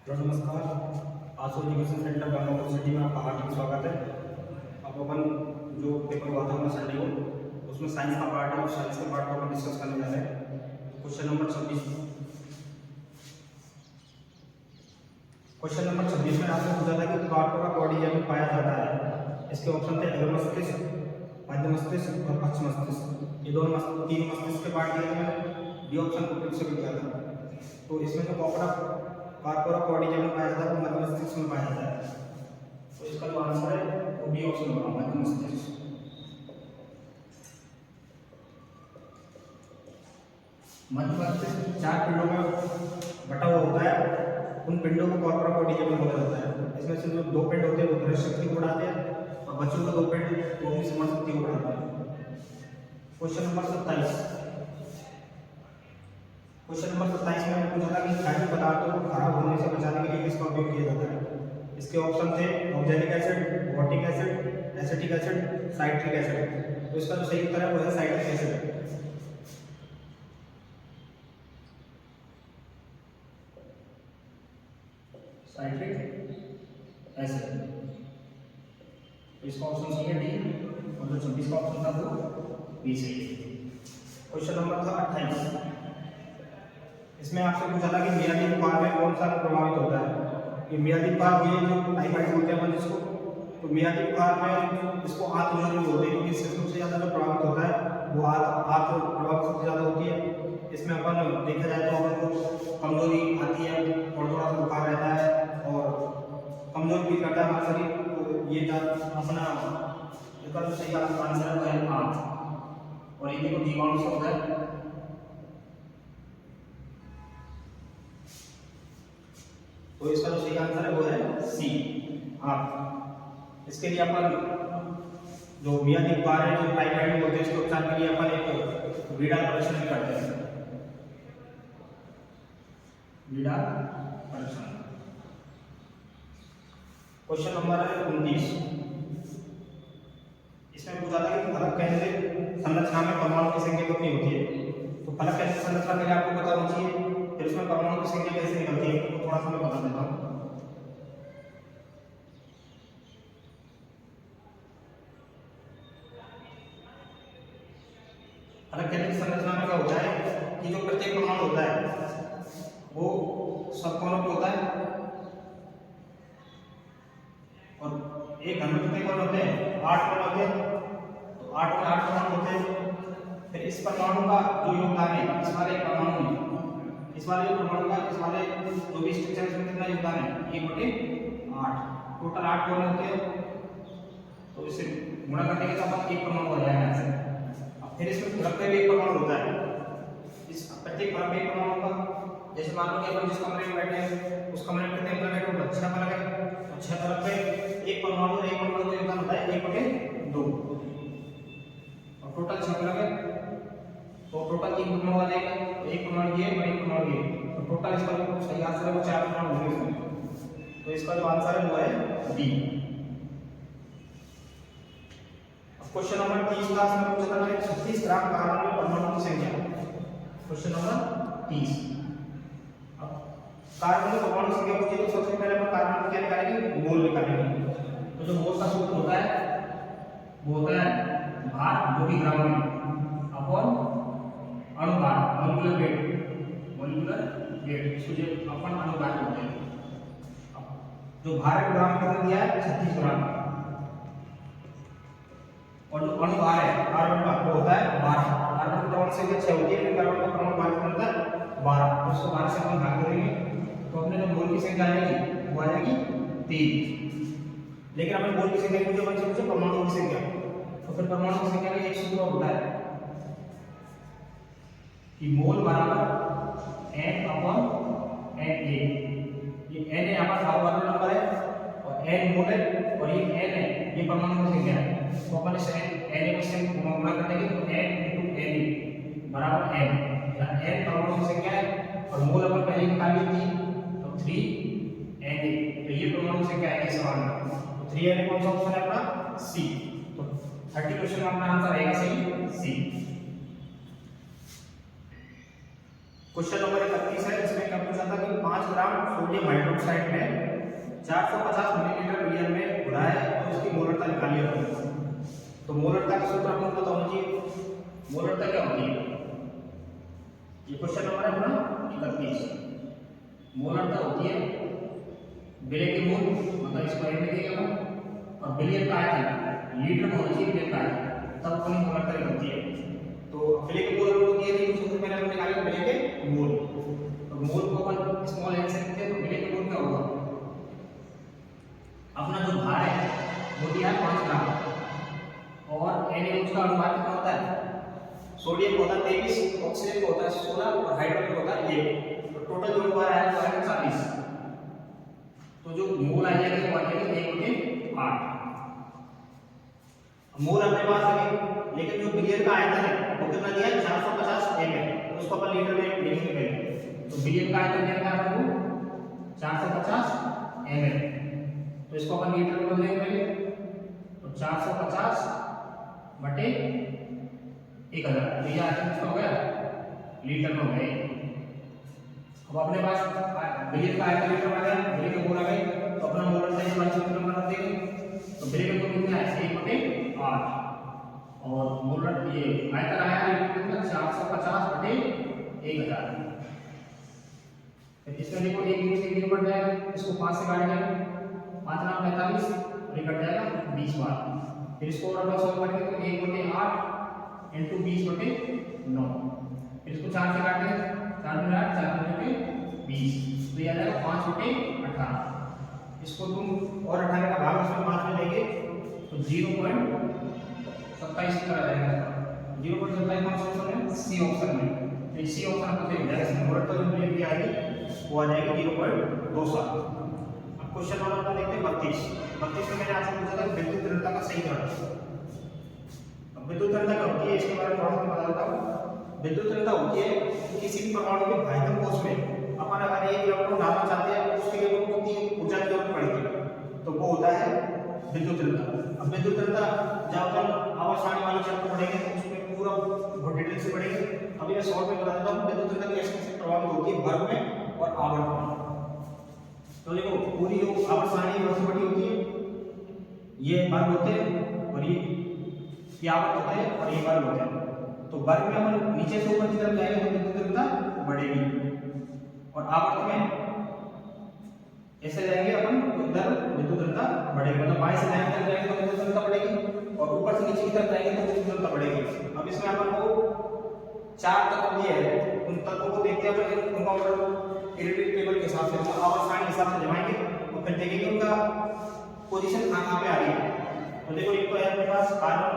Hello नमस्कार। आसो education centre Gangapur city में आपका हार्दिक स्वागत है। अब अपन जो पेपर हुआ था अपना संडे को, उसमें साइंस का पार्ट है और साइंस के पार्ट को अपन डिस्कस करने जा रहे हैं। क्वेश्चन नंबर 26 में आपसे पूछा था कि कार्पोरा बॉडी में पाया जाता है। इसके ऑप्शन थे अग्र मस्तिष्क, मध्य मस्तिष्क और पश्च मस्तिष्क। ये तीन मस्तिष्क के पार्ट दिए थे। डी ऑप्शन को फिर से दिया था। तो इसमें जो कार्पोरा बॉडी में पाया जाता है वो मध्य मस्तिष्क में पाया जाता है। तो इसका जो आंसर है वो बी ऑप्शन होगा, मध्य मस्तिष्क। मध्य मस्तिष्क 4 पिंडों में बटा हुआ होता है। उन पिंडों को कार्पोरा बॉडी में बोला जाता है। इसमें से जो 2 पिंड होते हैं वो दृश्य शक्ति को बढ़ाते हैं और बचे हुए 2 पिंड वो भी स्मरण शक्ति को बढ़ाते हैं। क्वेश्चन नंबर 27 में पूछा था कि खाद्य पदार्थों को खराब होने से बचाने के लिए किसका उपयोग किया जाता है। इसके ऑप्शन थे ऑक्जेलिक एसिड, वॉटिक acid, acetic acid, citric acid. तो इसका जो सही उत्तर है वो है साइट्रिक एसिड। Citric acid. तो इसका ऑप्शन सही है डी, और जो 26 का ऑप्शन था वो बी सही है। क्वेश्चन नंबर था 28। इसमें आपसे पूछा था कि मियादी बुखार में कौन सा प्रभावित होता है। ये मियादी बुखार ये जो टाइफाइड बोलते हैं अपन जिसको, तो मियादी बुखार में इसको आत्मजनित बोलते हैं क्योंकि इससे सबसे ज़्यादा जो प्रभावित होता है वो आत्म प्रभावित सबसे ज़्यादा होती है। इसमें अपन देखा जाए तो अपन को कमजोरी आती है, थोड़ा सा बुखार रहता है और कमजोर फील करता है हमारा शरीर। तो ये अपना इसका जो सही आंसर है वो है आंत, और ये देखो जीवाणु शब्द है। तो इसका जो सही आंसर है वो है सी, हाँ। इसके लिए अपन जो मियादी बुखार है जो टाइफाइड बोलते हैं इसके उपचार के लिए अपन एक वीडा परीक्षण करते हैं। वीडा परीक्षण। क्वेश्चन नंबर है 29। इसमें पूछा था कि फलक केंद्रित संरचना में परमाणु की संख्या कितनी होती है। तो फलक केंद्रित संरचना के लिए आपको पता होना चाहिए फिर उसमें परमाणु की संख्या कैसे निकलती है, तो थोड़ा सा मैं बता देता हूँ। फलक केंद्रित संरचना में क्या होता है कि जो प्रत्येक परमाणु होता है वो सब कोनों पे होता है, और एक घन में कितने कोण होते हैं, 8 कोण होते हैं। तो 8 में 8 परमाणु होते हैं। फिर इस परमाणु का जो योगदान है इस वाले परमाणु में, इस वाले परमाणु का इस वाले जो भी स्ट्रक्चर है उसमें कितना योगदान है, 1/8। टोटल 8 कोण होते हैं। तो इसे गुणा करने के बाद एक परमाणु आ जाएगा ऐसे। अब फिर इसमें फलक में भी एक परमाणु होता है। इस प्रत्येक फलक में एक परमाणु का, जैसे मान लो कि अपन जिस कमरे में बैठे हैं उस कमरे में कितने फलक है, टोटल 6 फलक है। तो 6 फलक पे एक परमाणु का योगदान होता है 1/2, और टोटल 6 फलक है तो टोटल 3 परमाणु आ जाएगा। एक परमाणु ये और एक परमाणु ये, तो टोटल इसका जो सही आंसर है वो 4 परमाणु होंगे इसमें। तो इसका जो आंसर है वो है डी। क्वेश्चन नंबर 30 का इसमें पूछा था कि 36 ग्राम कार्बन में परमाणु की संख्या। Question number 30। अब कार्बन में परमाणु संख्या पूछी तो सबसे पहले हम कार्बन की क्या निकालेंगे, मोल निकालेंगे। तो जो मोल का सूत्र होता है वो होता है भार जो कि ग्राम में अपॉन अणुभार, मॉलिक्यूलर वेट, इसको जो अपन अणुभार बोलते हैं। जो भार है ग्राम में कितना दिया है, 36 ग्राम, और जो अणुभार है कार्बन का वो होता है 12। कार्बन की परमाणु संख्या 6 होती है, कार्बन का परमाणु भार कितना होता है 12। तो उसको 12 से अपन भाग करेंगे तो अपने जो मोल की संख्या आ जाएगी वो आ जाएगी 3। लेकिन अपने मोल की संख्या पूछे अपन से परमाणु की संख्या, तो फिर परमाणु की संख्या का एक सूत्र होता है कि मोल बराबर n/Na। ये n है हमारा धातु नंबर है और n मोल है, और ये n है ये परमाणु की संख्या है। तो अपन इस Na को से गुणा कर देंगे तो n × Na बराबर n, जहां n परमाणु की संख्या है और मोल अपन पहले निकाली थी तो 3Na। तो ये परमाणु की संख्या है इस सवाल में। तो 3Na कौन सा ऑप्शन है अपना, सी। तो 30 क्वेश्चन में अपना आंसर आएगा सही सी। क्वेश्चन नंबर 31 है, इसमें क्या पूछा था कि 5 ग्राम सोडियम हाइड्रोक्साइड में 450 मिलीलीटर विलियन में घुलाया तो उसकी मोलरता निकालिए अपनी। तो मोलरता का सूत्र आपको पता होना चाहिए। मोलरता क्या होती है? ये क्वेश्चन नंबर है अपना 31। मोलरता होती है विलय के मूल, मतलब इसको एम में देगा और विलयन का आयतन लीटर में होना चाहिए, विलयन का आयतन, तब अपनी मोलरता निकलती है। तो विलय के मूल हमको दिए नहीं, सूत्र मैंने अपने निकाला विलय के मूल। तो मूल को अपन स्मॉल एन से लिखते हैं, तो विलय के मूल क्या होगा? अपना जो भार है वो दिया है 5 ग्राम और एन उसका अनुपात कितना होता है? सोडियम को होता है 23, ऑक्सीजन को होता है 16 और हाइड्रोजन को होता है 1। तो टोटल जो भार है वो है 40। तो जो मोल आ जाएगा वो आ जाएगा 1/8। मोल अपने पास है, लेकिन जो बिलियन का आयतन है वो कितना दिया है? 450 ml। तो उसको अपन लीटर में लिखेंगे पहले। तो बिलियन का आयतन दिया है आपको 450 ml, तो इसको अपन लीटर में बदलेंगे पहले। तो 450 बटे 1000, तो ये आयतन कितना हो गया? लीटर में हो गया। अब अपने पास बिलियन का आयतन लीटर में आ गया, बिलियन के मोल आ गए, तो अपना मोलरता इस वाले सूत्र में रख देंगे। तो बिलियन के मोल कितना है? 1/8 और मोलर ये आयतन आया है कितना? 450 बटे 1000। इसमें देखो 1 से 1 बढ़ जाएगा, इसको 5 से काट देंगे, 5 नाम 45 और ये कट जाएगा 20 बार। फिर इसको और अपन सॉल्व करेंगे तो 1/8 इंटू 20/9। फिर इसको 4 से काट देंगे, 4 में 8, 4 में 20, तो ये आ जाएगा 5/18। इसको तुम और 18 का भाग उसमें 5 में देंगे तो 0.27 आ जाएगा। 0.27 कौन सा ऑप्शन है? सी ऑप्शन में। तो सी ऑप्शन आपको दे दिया है, मोलरता जो मिलियन की आएगी वो आ जाएगी 0.27। अब क्वेश्चन नंबर अपन देखते हैं 32 में मैंने आपसे पूछा था विद्युत ऋणता का सही ग्रहण। अब विद्युत ऋणता क्या होती है इसके बारे में थोड़ा सा बता देता हूं। विद्युत ऋणता होती है किसी भी परमाणु के भाइतम कोश में अपन अगर एक इलेक्ट्रॉन डालना चाहते हैं तो उसके लिए वो कितनी ऊर्जा की जरूरत पड़ेगी, तो वो होता है विद्युत ऋणता। अब विद्युत ऋणता जब अपन आवर्त सारणी वाले चैप्टर पढ़ेंगे तो उसमें पूरा बहुत डिटेल से पढ़ेंगे। अभी मैं शॉर्ट में बता देता हूं विद्युत ऋणता कैसे प्रभावित होती है वर्ग में और आवर्त में। तो देखो पूरी जो आवर्त सारणी वर्ग होती है, ये वर्ग होते हैं और ये आवर्त होते हैं और ये वर्ग होते हैं। तो वर्ग में अपन नीचे से ऊपर की तरफ जाएंगे तो विद्युत ऋणता बढ़ेगी और आवर्त में ऐसे जाएंगे अपन तो इधर विद्युत ऋणता बढ़ेगी, मतलब बाएं से दाएं तरफ जाएंगे तो विद्युत ऋणता बढ़ेगी और ऊपर से नीचे की तरफ जाएंगे तो विद्युत ऋणता बढ़ेगी। अब इसमें अपन को 4 तत्व दिए हैं, उन तत्वों को देखते हैं अपन उनका ऑर्डर पीरियोडिक टेबल के हिसाब से, मतलब आवर्त सारणी के हिसाब से जमाएंगे और फिर देखेंगे उनका पोजीशन कहां पे आ रही है। तो देखो एक तो है अपने पास कार्बन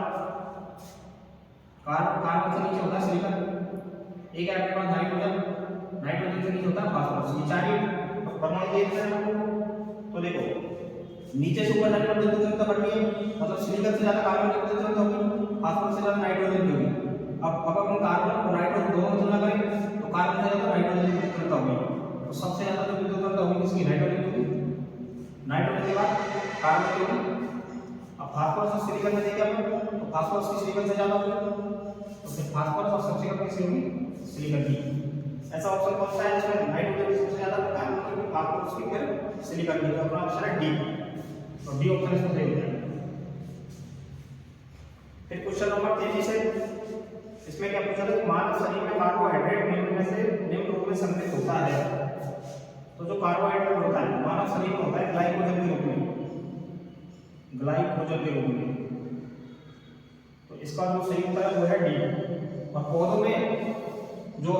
से नीचे होता है सिलिकॉन, एक है अपने पास नाइट्रोजन से नीचे होता है फास्फोरस। ये चार ही परमाणु दिए हैं हमको। तो देखो नीचे से ऊपर जाने पर विद्युत ऋणता बढ़ रही है, मतलब सिलिकॉन से ज्यादा कार्बन की विद्युत ऋणता होगी, फास्फोरस से ज्यादा नाइट्रोजन की होगी। अब हम कार्बन और नाइट्रोजन दोनों की तुलना करें तो कार्बन से ज्यादा नाइट्रोजन की विद्युत ऋणता होगी। तो सबसे ज्यादा जो विद्युत ऋणता होगी किसकी? नाइट्रोजन की होगी। नाइट्रोजन के बाद कार्बन की होगी। अब फास्फोरस और सिलिकॉन में देखें अपन तो फास्फोरस की सिलिकॉन से ज्यादा होगी, तो फिर फास्फोरस और सबसे कम किसकी होगी? सिलिकॉन की। ऐसा ऑप्शन कौन सा है जिसमें नाइट्रोजन की सबसे ज्यादा कार्बन की, फास्फोरस की, फिर सिलिकॉन की? तो अपना ऑप्शन है डी, तो डी ऑप्शन इसमें सही हो जाएगा। फिर क्वेश्चन नंबर 33 है, इसमें क्या पूछा था कि मानव शरीर में कार्बोहाइड्रेट निम्न में से निम्न रूप में संग्रहित होता है। तो जो कार्बोहाइड्रेट होता है मानव शरीर में होता है ग्लाइकोजन के रूप में, ग्लाइकोजन के रूप में। तो इसका जो सही उत्तर है वो है डी। और पौधों में जो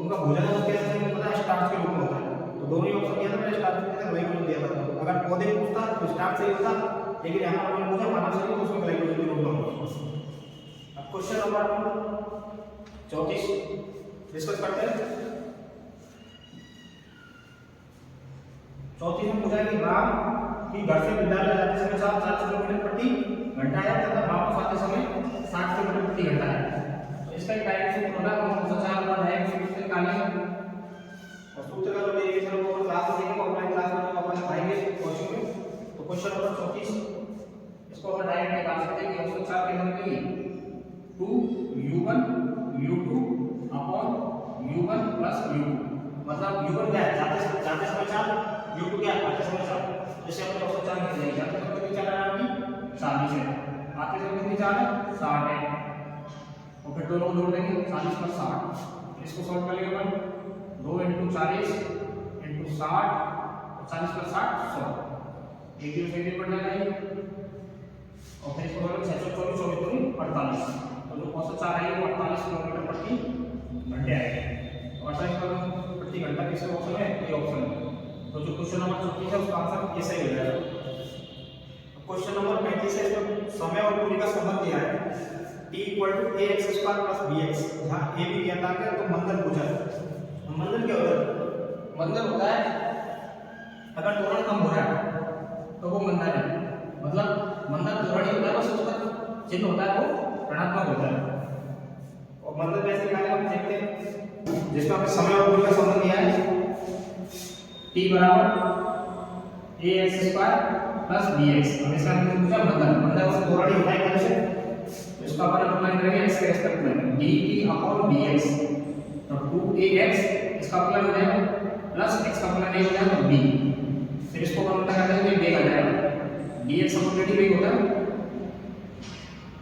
उनका भोजन है उसके अंदर पता है स्टार्च के रूप में होता है। तो दोनों ही ऑप्शन दिया था मैंने, स्टार्च के अंदर ग्लाइकोजन दिया था। अगर पौधे पूछता तो स्टार्च सही होता, लेकिन यहाँ पर मैंने पूछा मानव शरीर तो उसमें ग्लाइकोजन के रूप में होता। अब क्वेश्चन नंबर 34 डिस्कस करते हैं। 34 में पूछा है कि राम की घर से विद्यालय जाते समय 40 किलोमीटर प्रति घंटा है तथा वापस आते समय 60 किलोमीटर प्रति घंटा है। तो इसका डायरेक्ट सूत्र होगा हम 204 और डायरेक्ट सूत्र निकालेंगे और सूत्र का जो डेरिवेशन वो क्लास में देखेंगे, ऑनलाइन क्लास में अपन पढ़ाएंगे कोचिंग में। तो क्वेश्चन नंबर 34 इसको हम डायरेक्ट निकाल सकते हैं कि 204 के अंदर की 2u1 u2 upon u1 plus u2 u1 क्या है, जाते समय चार्ज, u2 क्या है, आते समय चार्ज। जैसे अपने 104 की जाएगी, जाते समय कितनी चार्ज है आपकी 40 है, आते समय कितनी चार्ज है 60 है, और फिर दोनों को जोड़ देंगे 40 + 60, इसको सॉल्व कर लेंगे अपन 2 × 40 × 60, 40 + 60 100, एक जीरो से पड़ जाएगा ये, और फिर इसको 6 × 24 24 48, तो जो 4 है वो 48 किलोमीटर प्रति घंटे आएगा। 48 किलोमीटर प्रति घंटा किसका ऑप्शन है, ये ऑप्शन है। तो जो क्वेश्चन नंबर 34 है उसका आंसर ये सही हो जाएगा। क्वेश्चन नंबर 35 है, इसमें समय और दूरी का संबंध दिया है, t = ax² + bx, जहां a भी ज्ञात है तो मंदन पूछा है। मंदन क्या होता है, मंदन होता है अगर त्वरण कम हो रहा है तो वो मंदन है, मतलब मंदन त्वरण ही होता है, बस उसका चिन्ह होता है वो ऋणात्मक होता है। और मंदन कैसे निकालेंगे हम देखते हैं, जिसमें हमें समय और दूरी का संबंध दिया है, t = ax² + bx। अब इसका मतलब पूछा मंदन वो त्वरण ही होता है कैसे, तो इसका अपन अप्लाई करेंगे x के रेस्पेक्ट में dt/dx, तो 2ax इसका अप्लाई हो जाएगा प्लस x का अप्लाई हो जाएगा तो b, फिर इसको अपन उल्टा कर देंगे b आ जाएगा, dx/dt भी होता है,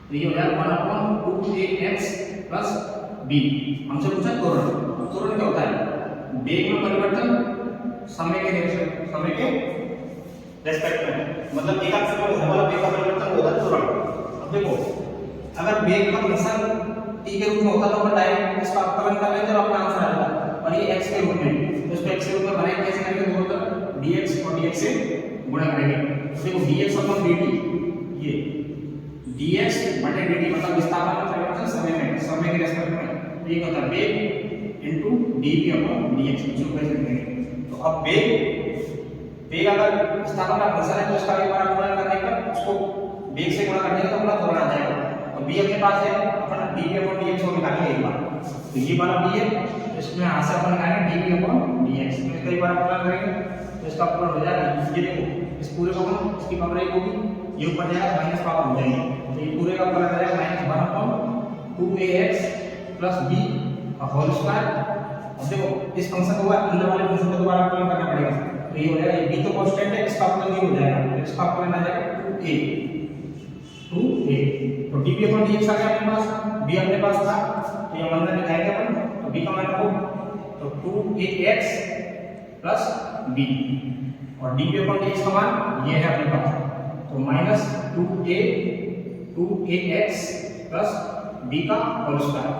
तो ये हो जाएगा 1/2ax + b। हमसे पूछा त्वरण, त्वरण क्या होता है, वेग में परिवर्तन समय के रेस्पेक्ट में, मतलब एक समय में होने वाला वेग का परिवर्तन होता है त्वरण। अब देखो अगर वेग का फंक्शन t के रूप में होता तो अपन डायरेक्ट इसका अवकलन कर लेते और अपना आंसर आ जाता, और ये x के रूप में, तो इसको x के रूप में बनाएंगे कैसे करेंगे, दोनों तरफ dx और dx से गुणा करेंगे। तो देखो dx/dt, ये dx/dt मतलब विस्थापन का परिवर्तन समय के रेस्पेक्ट में, तो ये होता है वेग इनटू dv/dx, इसको कैसे लिखेंगे। तो अब वेग अगर विस्थापन का फंक्शन है तो इसका एक बार गुणा करने पर उसको वेग से गुणा करने का तो अपना त्वरण आ जाएगा। तो b अपने पास है, अपन dv/dx को निकालेंगे एक बार, तो ये वाला b है, इसमें यहां से अपन निकालेंगे dv/dx, तो कई बार अप्लाई करेंगे तो इसका पूरा हो जाएगा। ये देखो इस पूरे को हम इसकी पावर 1 होगी, ये ऊपर जाएगा माइनस पावर हो जाएगी, तो ये पूरे का ऊपर आ जाएगा -1/2ax + b होल स्क्वायर। अब देखो इस फंक्शन को अंदर वाले फंक्शन को दोबारा अप्लाई करना पड़ेगा, तो ये हो जाएगा b तो कांस्टेंट है, इसका अप्लाई ये हो जाएगा, तो इसका अप्लाई आ जाएगा 2a, तो dv/dx आ गया अपने पास, b अपने पास था तो ये मंदन लिखाएंगे अपन, तो b का मान रखो तो 2ax + b, और dv/dx का मान ये है अपने पास, तो -2ax + b का होल स्क्वायर।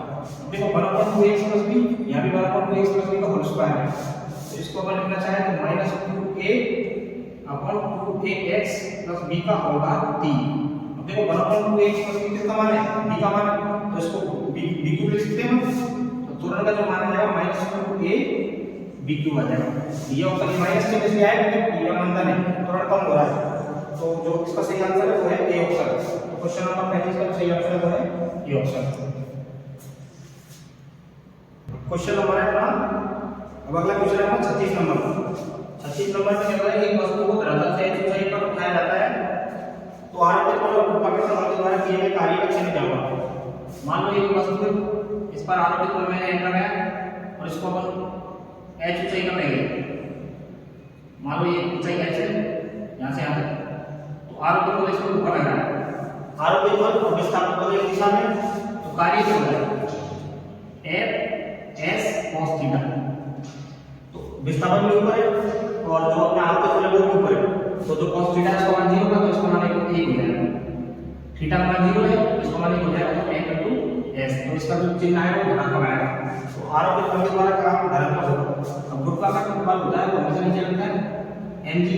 देखो 1/2ax + b, यहां भी 1/2ax + b का होल स्क्वायर है, तो इसको अपन लिखना चाहे तो -2a/2ax + b का होल भाग 3। अब देखो 1/2ax + b कितना मान है, b का मान है, तो इसको b को लिख सकते हैं, तो त्वरण का जो मान आ जाएगा -2a/b³ आ जाएगा। ये ऑप्शन माइनस के वजह आया क्योंकि ये मंदन है, त्वरण कम हो रहा है, तो जो इसका सही आंसर है वो है ए ऑप्शन। तो क्वेश्चन नंबर 35 का सही आंसर है वो है ए ऑप्शन। क्वेश्चन नंबर है अपना, अब अगला क्वेश्चन है अपना 36 नंबर। 36 नंबर में क्या है, एक वस्तु को धरातल से ऊंचाई पर उठाया जाता है तो आरोपित बल और गुरुत्वाकर्षण बल के द्वारा किए गए कार्य का चिन्ह क्या होगा। मान लो एक वस्तु है, इस पर आरोपित बल मैंने एंटर किया और इसको अपन h ऊंचाई पर ले गए, मान लो ये ऊंचाई h है यहां से यहां तक, तो आरोपित बल इसको ऊपर लगा है, आरोपित बल और विस्थापन बल एक दिशा में, तो कार्य क्या होगा f s cos थीटा, तो विस्थापन भी ऊपर है और जो अपना आरोपित बल है वो भी ऊपर है, तो जो cos थीटा इसका मान 0 होगा तो इसका मान 1 हो जाएगा, थीटा का मान 0 है इसका मान 1 हो जाएगा, तो f * s, तो इसका जो चिन्ह है वो धनात्मक आएगा, तो आरोपित बल के द्वारा काम धनात्मक होगा। अब गुरुत्वाकर्षण बल होता है वो हमेशा नीचे लगता है mg,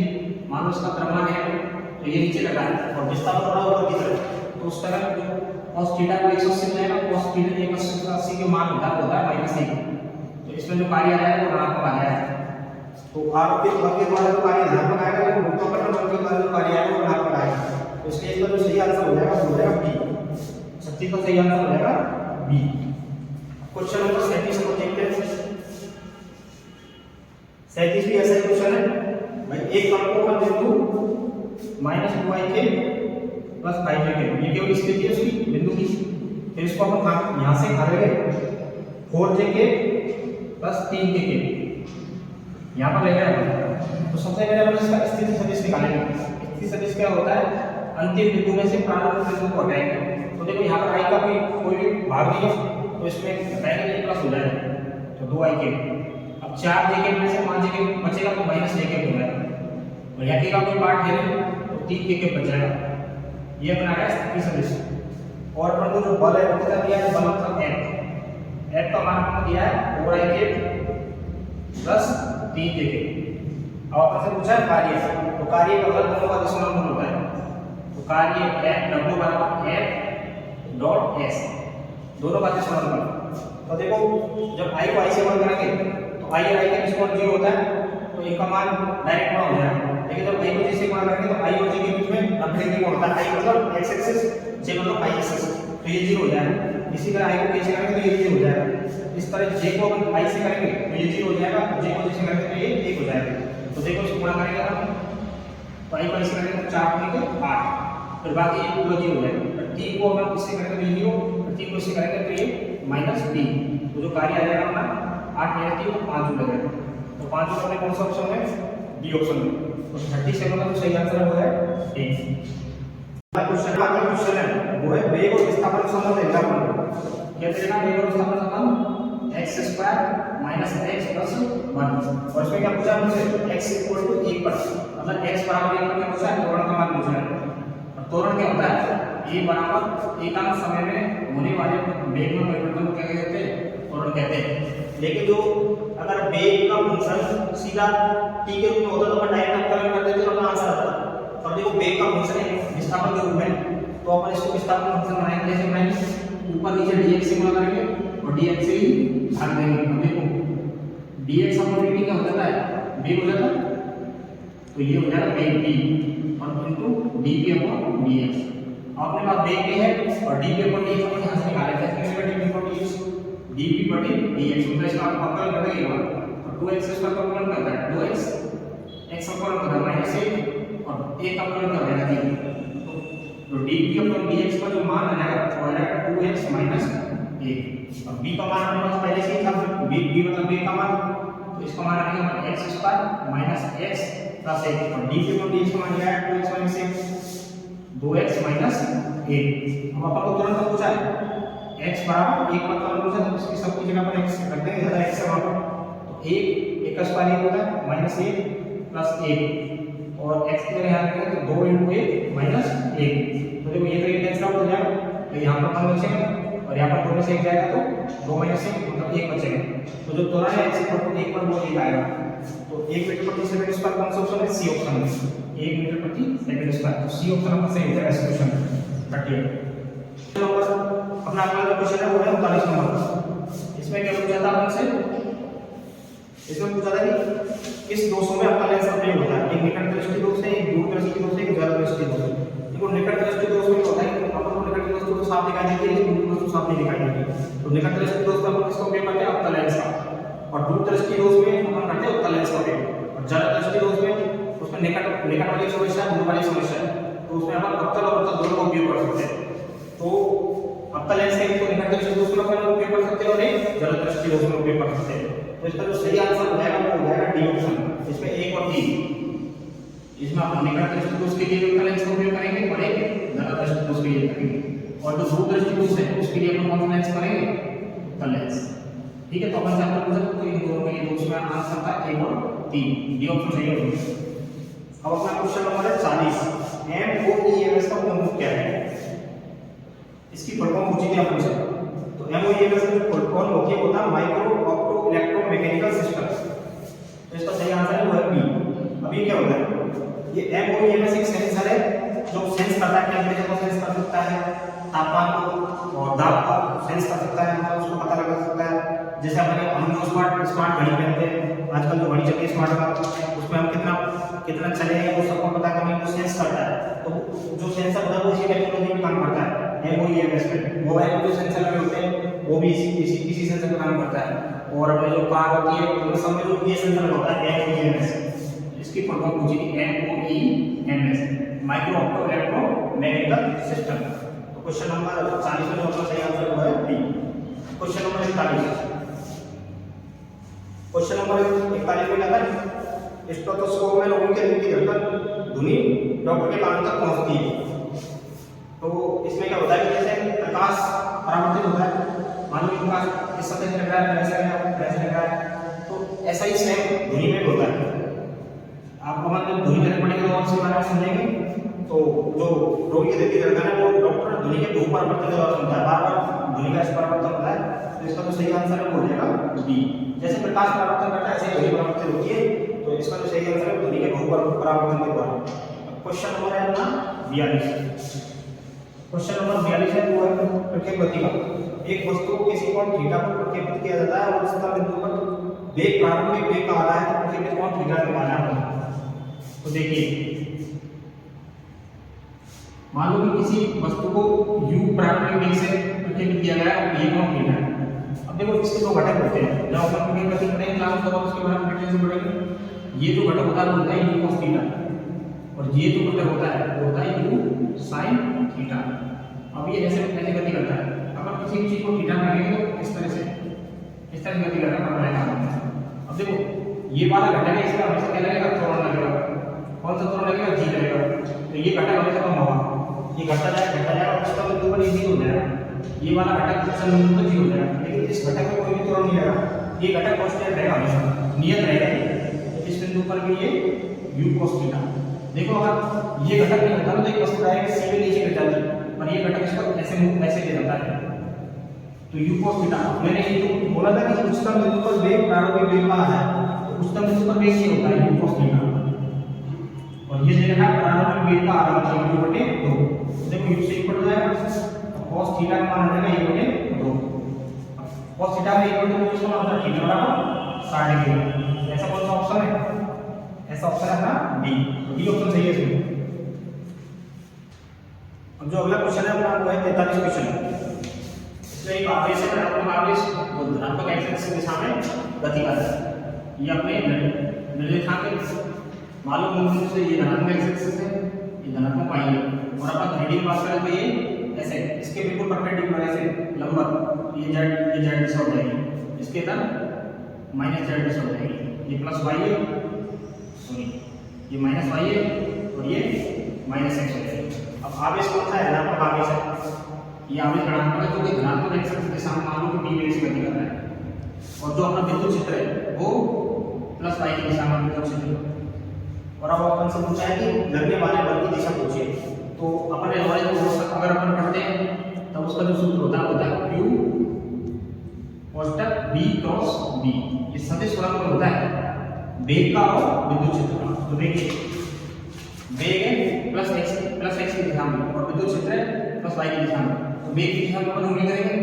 मान लो इसका द्रव्यमान है तो ये नीचे लगा है और विस्थापन थोड़ा ऊपर की तरफ, तो उस तरह cos थीटा को 180 हो जाएगा, cos थीटा 180 के मान होता है -1, तो इसमें जो कार्य आया है वो धनात्मक आ जाएगा। तो आरोपित बल के द्वारा जो कार्य धनात्मक आएगा, लेकिन गुरुत्वाकर्षण बल के द्वारा जो कार्य आएगा वो ऋणात्मक आएगा, तो इसलिए इसका जो सही आंसर हो जाएगा वो हो जाएगा बी। 36 का सही आंसर हो जाएगा बी। क्वेश्चन नंबर 37 को देखते हैं। 37 भी ऐसा ही क्वेश्चन है भाई, एक कंपोनेंट बिंदु -2ik + 5ak, ये केवल स्थिति है उसकी बिंदु की, फिर इसको अपन यहां से करेंगे 4jk + 3kk, यहाँ पर ले गया। तो सबसे पहले अपन इसका स्थिति सदिश निकालेंगे। स्थिति सदिश क्या होता है, अंतिम बिंदु में से प्रारंभिक बिंदु को हटाएंगे। तो देखो यहाँ पर i का कोई भी भाग नहीं है, तो इसमें हटाएंगे तो प्लस हो जाएगा, तो 2i के। अब 4 j में से 5 j बचेगा तो माइनस j हो जाएगा, और यहाँ का कोई पार्ट है नहीं तो 3 j बच जाएगा। ये अपना है स्थिति सदिश। और अपन को जो बल है वो कितना दिया है, बल मतलब f का मान हमने दिया है 4i प्लस 3 j। अब अपन से पूछा है कार्य, तो कार्य का मतलब दोनों का दशमलव गुण होता है, तो कार्य f w बराबर f डॉट s, दोनों का दशमलव गुण। तो देखो जब i को i से गुणा करेंगे तो i और i का दशमलव 0 होता है, तो इनका मान डायरेक्ट गुणा हो जाएगा। लेकिन जब i को j से गुणा करेंगे तो i और j के बीच में अंतरिक्ष गुण होता है, i मतलब x एक्सिस, j मतलब y एक्सिस, तो ये 0 हो जाएगा। इसी तरह i को k से करेंगे तो ये 0 हो जाएगा। इस तरह j को अपन i से करेंगे तो ये 0 हो जाएगा, j को j से करेंगे तो ये 1 हो जाएगा। तो देखो इसको गुणा करेंगे हम, तो i को i से करेंगे तो 4 गुणे 8, फिर बाकी ये पूरा 0 हो जाएगा। t को अपन इससे करेंगे तो ये 0, t को इससे करेंगे तो ये माइनस b, तो जो कार्य आ जाएगा अपना 8 माइनस 3 तो 5 हो जाएगा। तो 5 जो अपने कौन सा ऑप्शन में, डी ऑप्शन में। तो 37 का जो सही आंसर है वो है ए। क्वेश्चन है वो है वेग और विस्थापन संबंध है। क्या देगा, वेग और विस्थापन संबंध x² - x + 1। और इसमें क्या पूछा हमसे, x = 1 पर, मतलब x बराबर 1 पर क्या पूछा है, त्वरण का मान पूछा है। और त्वरण क्या होता है, a बराबर एकांक समय में होने वाले वेग में परिवर्तन को क्या कहते हैं, त्वरण कहते हैं। लेकिन जो अगर वेग का फंक्शन सीधा t के रूप में होता तो अपन डायरेक्ट अवकलन कर देते तो अपना आंसर आता। और देखो वेग का फंक्शन है विस्थापन के रूप में, तो अपन इसको विस्थापन फंक्शन बनाएंगे। जैसे बनाएंगे, ऊपर नीचे dx से गुणा करेंगे और dx से ही भाग देंगे। अब देखो dx अपॉन dt क्या हो जाता है, वेग हो जाता है, तो ये हो जाएगा वेग t और इनटू dp अपॉन dx। अपने पास वेग भी है और dp अपॉन dx अपन यहां से निकाले थे, कितने dp अपॉन dx, dp बटे dx, मतलब इसका अवकलन कर देंगे। और 2x इसका अवकलन करता है, 2x x अवकलन करता है माइनस 1 और 1 अवकलन कर देगा 3। तो dp अपॉन dx का जो मान आ जाएगा वो आ जाएगा 2x माइनस 1। और b का मान हमारे पास पहले से ही था, b मतलब b का मान, तो इसका मान आ जाएगा x² माइनस x प्लस 1। और dp अपॉन dx का मान क्या है, 2x माइनस 1, 2x माइनस 1। अब अपन को तुरंत पूछा है x बराबर 1 पर तुरंत पूछा, तो इसकी सबकी जगह पर x रख देंगे, ज्यादा x है वहां पर, तो 1 का स्क्वायर ये होता है माइनस 1 प्लस 1, और x की जगह यहाँ रखेंगे तो 2 × 1 माइनस 1। तो देखो ये तो ये कैंसिल आउट हो जाएगा, तो यहाँ पर 1 बचेगा और यहाँ पर 2 में से 1 जाएगा तो 2 माइनस 1 मतलब 1 बचेगा। तो जो त्वरण है x = 1 पर वो 1 आएगा। तो 1 मीटर प्रति सेकंड स्क्वायर कौन सा ऑप्शन है, सी ऑप्शन है, 1 मीटर प्रति सेकंड स्क्वायर, तो सी ऑप्शन अपना सही हो जाएगा इस क्वेश्चन में। 38 नंबर अपना अगला जो क्वेश्चन है वो है 39 नंबर। इसमें क्या पूछा था आपसे, इसमें पूछा था कि इस दोषों में आपका लेंस अपने होता है, एक निकट दृष्टि दोष है, एक दूर दृष्टि दोष है, एक उजाला दृष्टि दोष है। देखो निकट दृष्टि दोष में होता है कि अपन को निकट वस्तु तो साफ दिखाई देती है लेकिन दूर वस्तु साफ नहीं दिखाई देती। तो निकट दृष्टि दोष में अपन किसका उपयोग करते हैं, अवतल लेंस का, और दूर दृष्टि दोष में अपन करते हैं उत्तल लेंस का उपयोग। और उजाला दृष्टि दोष में उसमें निकट वाली समस्या है, दूर वाली समस्या है, तो उसमें अपन अवतल और उत्तल दोनों का उपयोग कर सकते हैं। तो अवतल लेंस के लिए निकट दृष्टि दोष में अपन उपयोग कर सकते हैं और एक उजाला दृष्टि दोष में उपयोग कर सकते हैं। तो इसका जो सही आंसर हो जाएगा वो हो जाएगा डी ऑप्शन, इसमें 1 और 3। इसमें हम निकट दृष्टि दोष के लिए उत्तल लेंस का उपयोग करेंगे और एक उजाला दृष्टि दोष के लिए करेंगे, और जो दूर दृष्टि दोष है उसके लिए अपन कौन सा लेंस करेंगे, उत्तल लेंस। ठीक है, तो अपन सैंपल पूछा तो इन दोनों के लिए दोष में आंसर था 1 और 3, डी ऑप्शन सही होगा। अब अपना क्वेश्चन नंबर है 40, MOEMS का पूर्ण रूप क्या है, इसकी फुल फॉर्म पूछी थी आपसे। तो MOEMS का फुल फॉर्म होती है होता micro opto electro mechanical system, तो इसका सही आंसर है वो है बी। अभी क्या होता है, ये MOEMS एक सेंसर है जो सेंस करता है, टेंपरेचर को सेंस कर सकता है, तापमान को और दाब को सेंस कर सकता है, मतलब उसको पता लगा सकता है। जैसे हम जो स्मार्ट घड़ी पहनते हैं आजकल, जो घड़ी चलती है स्मार्ट वॉच, उसमें हम कितना चले हैं वो सबको पता करने को सेंस करता है। तो जो सेंसर होता है वो इसी टेक्नोलॉजी में काम करता है, MOEMS में। मोबाइल में जो सेंसर लगे होते हैं वो भी इसी सेंसर में काम करता है, और अपने जो कार होती है उन सब में जो ये सेंसर होता है MOEMS, इसकी फुल फॉर्म पूछी थी MOEMS, micro opto electro mechanical system. तो क्वेश्चन नंबर 40 में जो अपना सही आंसर हुआ है B. Question number 41, question number 41 में क्या था, स्टेथोस्कोप में रोगी के दिल की धड़कन ध्वनि डॉक्टर के कान तक पहुंचती है। तो इसमें क्या होता है कि जैसे प्रकाश परावर्तित होता है, मान लो प्रकाश इस सतह से लग रहा है, ऐसे लग रहा है, तो ऐसा ही सेम ध्वनि में होता है। आपको मतलब ध्वनि करने पड़ेगी तो और इसके बारे में समझेंगे। तो जो रोगी के दिल की धड़कन है वो डॉक्टर ध्वनि के दो परिवर्तन के द्वारा सुनता है, बार-बार ध्वनि का परिवर्तन होता है। तो इसका जो सही आंसर है वो हो जाएगा बी। जैसे प्रकाश परावर्तन करता है ऐसे ही ध्वनि परावर्तित होती है, तो इसका जो सही आंसर है ध्वनि के बहु परावर्तन के द्वारा। क्वेश्चन नंबर है अपना 42। क्वेश्चन नंबर 42 है वो है प्रक्षेप गति का। एक वस्तु को किसी कोण थीटा पर प्रक्षेपित किया जाता है और उस बिंदु पर वेग प्रारंभिक वेग का आधा है, तो प्रक्षेपित कोण थीटा निकालना है। तो देखिए मान लो कि किसी वस्तु को u प्रारंभिक वेग से प्रक्षेपित किया गया है और ये कोण थीटा है। अब देखो इसके दो घटक होते हैं, जब अपन प्रक्षेप गति पढ़ेंगे क्लास में तब उसके बारे में डिटेल से पढ़ेंगे। ये जो घटक होता है वो होता है u cos थीटा और ये जो घटक होता है वो होता है u sin थीटा। अब ये ऐसे गति करता है। अगर किसी चीज को थीटा में रखेंगे तो इस तरह से गति करना पड़ेगा। अब देखो ये वाला घटक है, इसका हमेशा क्या लगेगा, त्वरण लगेगा। कौन सा त्वरण लगेगा, जी लगेगा। तो ये घटक हमेशा कम होगा, ये घटता जाएगा और इसका बिंदु पर जी हो जाएगा। ये वाला घटक दूसरे बिंदु पर जी हो जाएगा, लेकिन इस घटक में कोई भी त्वरण नहीं लगेगा, ये घटक कांस्टेंट रहेगा, हमेशा नियत रहेगा। तो इस बिंदु पर भी ये u cos थीटा। देखो अगर ये घटक नहीं होता ना तो एक वस्तु डायरेक्ट सीधे नीचे गिर जाती, और ये घटक इसको ऐसे ले जाता है। तो u cos थीटा, मैंने ये तो बोला था कि उच्चतम बिंदु पर वेग प्रारंभिक वेग का है, तो उच्चतम बिंदु पर वेग ये होता है u cos थीटा, और ये दे रखा है प्रारंभिक वेग का आधा मतलब u बटे 2। देखो u से इक्वल हो जाएगा, तो cos थीटा का मान आ जाएगा 1 बटे 2। cos थीटा में 1 बटे 2 इसका मतलब थीटा बराबर 60 डिग्री। ऐसा कौन सा ऑप्शन है, ऐसा ऑप्शन है अपना डी। तो डी ऑप्शन सही है इसमें। अब जो अगला क्वेश्चन है अपना वो है 43 क्वेश्चन। इसमें एक आवेश है, धनात्मक आवेश वो धनात्मक एक्स एक्सिस दिशा में गति कर रहा है। ये अपने निर्देशांक मालूम बिंदु से ये धनात्मक एक्स एक्सिस है, ये धनात्मक वाई है, और अपन 3D में बात करें तो ये ऐसे इसके बिल्कुल परपेंडिकुलर ऐसे लंबवत ये z दिशा हो जाएगी, इसके इधर माइनस z दिशा हो जाएगी। ये प्लस y है, सॉरी ये माइनस y है और ये माइनस x हो जाएगी। अब आवेश कौन सा है, धनात्मक आवेश है। ये आवेश धनात्मक है जो कि धनात्मक एक्स एक्सिस दिशा में मान लो कि d वेग से गति कर रहा है, और जो अपना विद्युत क्षेत्र है वो प्लस y की दिशा में विद्युत क्षेत्र है। और अब अपन से पूछा है कि लगने वाले बल की दिशा पूछिए, तो अपन अगर अपन पढ़ते हैं तब उसका जो सूत्र होता है q कोष्टक b क्रॉस b। ये सदिश फलन होता है वेग का और विद्युत क्षेत्र का। तो देखिए वेग है प्लस x की दिशा में और विद्युत क्षेत्र है प्लस y की दिशा में, तो वेग की दिशा में अपन उंगली करेंगे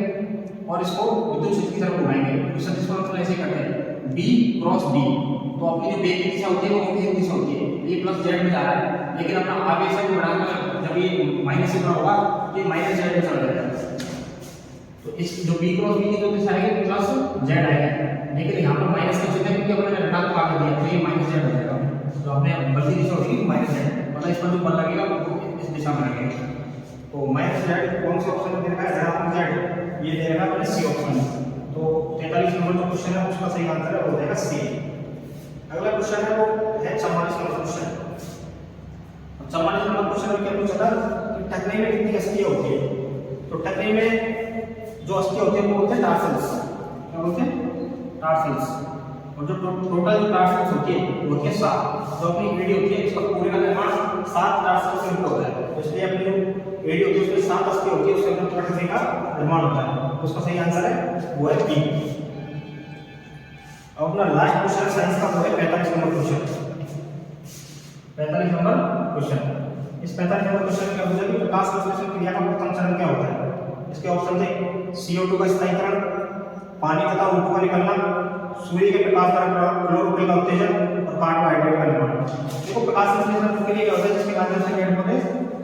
और इसको विद्युत क्षेत्र की तरफ घुमाएंगे। तो सदिश फलन ऐसे करते हैं b क्रॉस b। तो अपनी जो वेग की दिशा होती है वो उल्टी दिशा होती है, ये प्लस z में जा रहा है, लेकिन अपना आवेश है वो जब ये माइनस से होगा तो ये माइनस z में चला जाएगा। तो इस जो b क्रॉस b की जो दिशा आएगी प्लस z आएगा, लेकिन यहाँ पर माइनस का चिन्ह क्योंकि हमने ऋणात्मक आगे दिया तो ये माइनस z हो जाएगा। तो हमने बल की दिशा होगी माइनस z, मतलब इस पर जो बल लगेगा वो इस दिशा में लगेगा। तो माइनस z कौन से ऑप्शन में दे रखा है, धनात्मक z, ये दे रखा है अपने सी ऑप्शन। तो 43 नंबर जो क्वेश्चन है उसका सही आंसर है वो हो जाएगा सी। अगला क्वेश्चन है वो है 44 नंबर क्वेश्चन। 44 नंबर क्वेश्चन में क्या पूछा था कि टकने में कितनी अस्थियां होती है। तो टकने में जो अस्थियां होती है वो होते हैं टार्सल्स। क्या बोलते हैं, टार्सल्स। और जो टोटल जो टार्सल्स होती है वो होती है 7। जो अपनी एडी होती है इसका पूरे का निर्माण 7 टार्सल्स से होता है, तो इसलिए अपनी जो एडी होती है उसमें 7 अस्थियां होती है, उससे अपना टकने का निर्माण होता है। तो उसका सही आंसर है वो है बी। अब अपना लास्ट क्वेश्चन साइंस का वो है 45 नंबर क्वेश्चन। 45 नंबर क्वेश्चन, इस 45 नंबर क्वेश्चन में क्या पूछा कि प्रकाश संश्लेषण क्रिया का प्रथम चरण क्या होता है। इसके ऑप्शन थे CO2 का स्थायीकरण, पानी तथा O2 का निकलना, सूर्य के प्रकाश द्वारा क्लोरोफिल का उत्तेजन और कार्बोहाइड्रेट का निर्माण। देखो प्रकाश संश्लेषण के लिए क्या होता है, जिसके माध्यम से पेड़ पौधे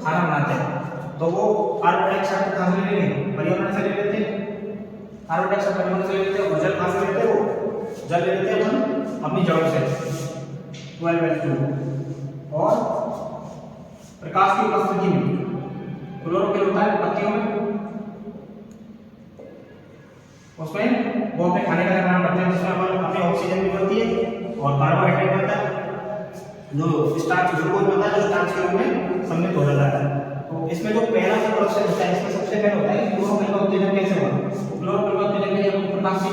खाना बनाते हैं, तो वो कार्बन डाइऑक्साइड कहाँ से ले लेंगे, पर्यावरण से ले लेते हैं, कार्बन डाइऑक्साइड पर्यावरण से ले लेते हैं, और जल कहाँ से लेते हैं, वो जल ले लेते हैं अपन अपनी जड़ों से 12H2। और प्रकाश की उपस्थिति में क्लोरोफिल होता है पत्तियों में, उसमें वो अपने खाने का निर्माण करते हैं, जिसमें हमें ऑक्सीजन भी मिलती है और कार्बोहाइड्रेट मिलता है, जो स्टार्च ग्लूकोज मिलता है, जो स्टार्च के रूप में सम्मिलित हो जाता है। तो इसमें जो पहला जो प्रोसेस होता है, इसमें सबसे पहले होता है कि क्लोरोफिल का उत्तेजन कैसे हुआ। क्लोरोफिल का उत्तेजन के लिए हम प्रकाश से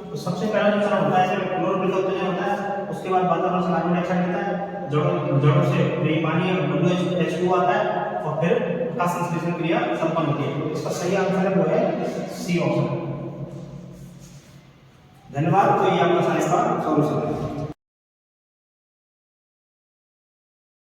तो सबसे पहला जो चरण होता है इसमें क्लोरोफिल का उत्तेजन होता है। उसके बाद वातावरण से कार्बन डाइऑक्साइड मिलता है, जड़ों से पानी H2O आता है और फिर प्रकाश संश्लेषण क्रिया संपन्न होती है। तो इसका सही आंसर है वो है सी ऑप्शन। धन्यवाद। तो ये आपका साइंस का सॉल्यूशन है।